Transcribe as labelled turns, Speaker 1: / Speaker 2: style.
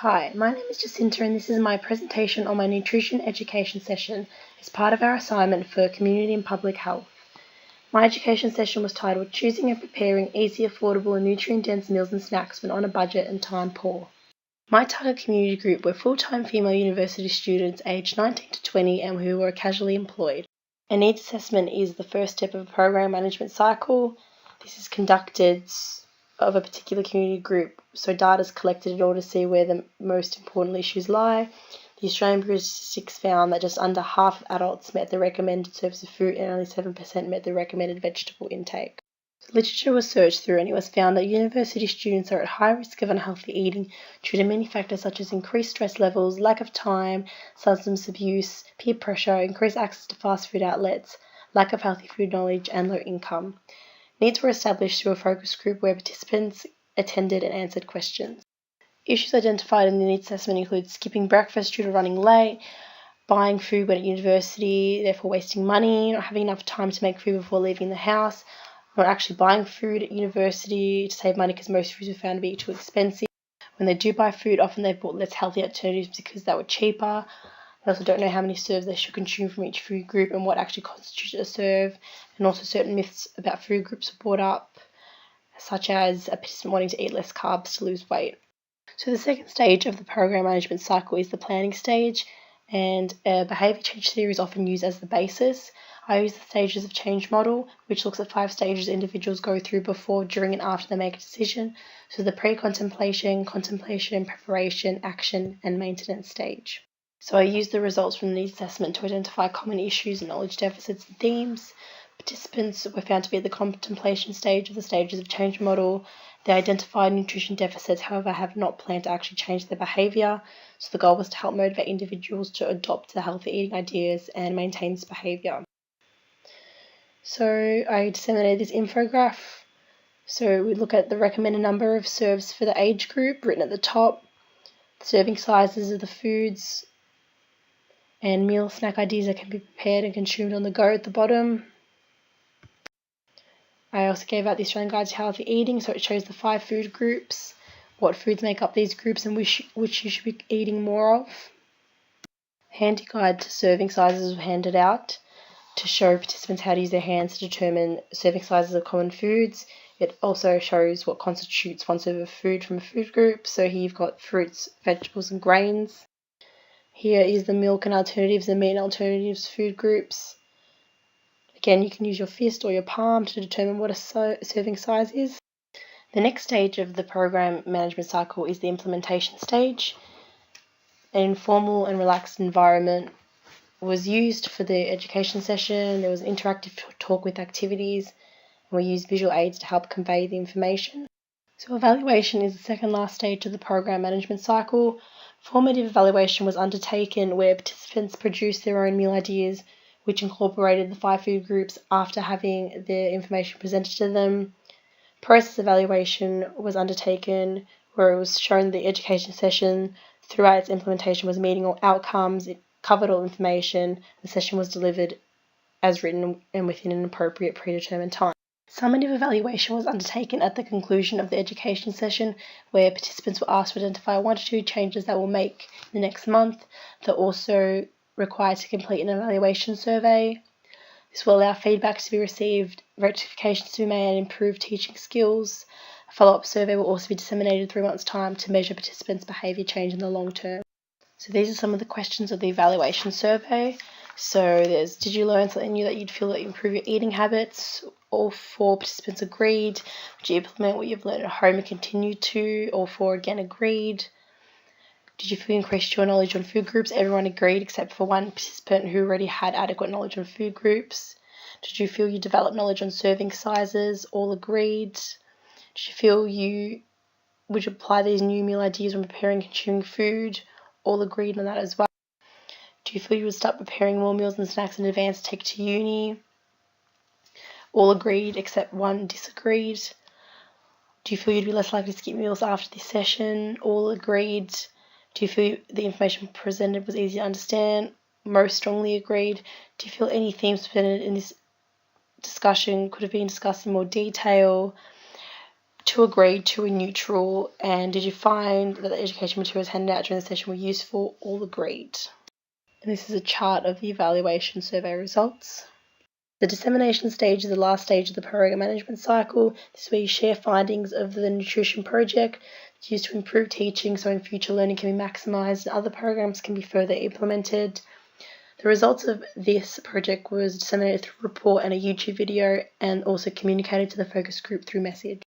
Speaker 1: Hi, my name is Jacinta and this is my presentation on my nutrition education session as part of our assignment for Community and Public Health. My education session was titled Choosing and Preparing Easy, Affordable and Nutrient-Dense Meals and Snacks When on a Budget and Time Poor. My target community group were full-time female university students aged 19 to 20 and who were casually employed. A needs assessment is the first step of a program management cycle. This is conducted of a particular community group, so data is collected in order to see where the most important issues lie. The Australian Bureau of Statistics found that just under half of adults met the recommended service of food and only 7% met the recommended vegetable intake. Literature was searched through and it was found that university students are at high risk of unhealthy eating due to many factors such as increased stress levels, lack of time, substance abuse, peer pressure, increased access to fast food outlets, lack of healthy food knowledge, and low income. Needs were established through a focus group where participants attended and answered questions. Issues identified in the needs assessment include skipping breakfast due to running late, buying food when at university, therefore wasting money, not having enough time to make food before leaving the house, not actually buying food at university to save money because most foods were found to be too expensive. When they do buy food, often they've bought less healthy alternatives because they were cheaper. They also don't know how many serves they should consume from each food group and what actually constitutes a serve. And also certain myths about food groups are brought up, such as a participant wanting to eat less carbs to lose weight. So the second stage of the program management cycle is the planning stage, and a behaviour change theory is often used as the basis. I use the stages of change model, which looks at 5 stages individuals go through before, during and after they make a decision. So the pre-contemplation, contemplation, preparation, action and maintenance stage. So I used the results from the needs assessment to identify common issues and knowledge deficits and themes. Participants were found to be at the contemplation stage of the stages of change model. They identified nutrition deficits, however, have not planned to actually change their behaviour. So the goal was to help motivate individuals to adopt the healthy eating ideas and maintain this behaviour. So I disseminated this infograph. So we look at the recommended number of serves for the age group written at the top, the serving sizes of the foods, and meal snack ideas that can be prepared and consumed on the go at the bottom. I also gave out the Australian Guide to Healthy Eating, so it shows the 5 food groups, what foods make up these groups and which you should be eating more of. Handy guide to serving sizes were handed out to show participants how to use their hands to determine serving sizes of common foods. It also shows what constitutes one serve of food from a food group. So here you've got fruits, vegetables and grains. Here is the milk and alternatives and meat and alternatives food groups. Again, you can use your fist or your palm to determine what a serving size is. The next stage of the program management cycle is the implementation stage. An informal and relaxed environment was used for the education session. There was an interactive talk with activities, and we used visual aids to help convey the information. So evaluation is the second last stage of the program management cycle. Formative evaluation was undertaken where participants produced their own meal ideas, which incorporated the 5 food groups after having the information presented to them. Process evaluation was undertaken where it was shown the education session throughout its implementation was meeting all outcomes, it covered all information, the session was delivered as written and within an appropriate predetermined time. Summative evaluation was undertaken at the conclusion of the education session where participants were asked to identify 1 to 2 changes that will make the next month. They're also required to complete an evaluation survey. This will allow feedback to be received, rectifications to be made and improve teaching skills. A follow-up survey will also be disseminated in 3 months' time to measure participants' behaviour change in the long term. So these are some of the questions of the evaluation survey. So there's, did you learn something new that you'd feel that you improve your eating habits? All 4 participants agreed. Would you implement what you've learned at home and continue to? All 4 again agreed. Did you feel you increased your knowledge on food groups? Everyone agreed except for 1 participant who already had adequate knowledge on food groups. Did you feel you developed knowledge on serving sizes? All agreed. Did you feel you would apply these new meal ideas when preparing and consuming food? All agreed on that as well. Do you feel you would start preparing more meals and snacks in advance to take to uni? All agreed except 1 disagreed. Do you feel you'd be less likely to skip meals after this session? All agreed. Do you feel the information presented was easy to understand? Most strongly agreed. Do you feel any themes presented in this discussion could have been discussed in more detail? 2 agreed, 2 were neutral. And did you find that the education materials handed out during the session were useful? All agreed. And this is a chart of the evaluation survey results. The dissemination stage is the last stage of the program management cycle. This is where you share findings of the nutrition project. It's used to improve teaching so in future learning can be maximised and other programs can be further implemented. The results of this project was disseminated through a report and a YouTube video and also communicated to the focus group through message.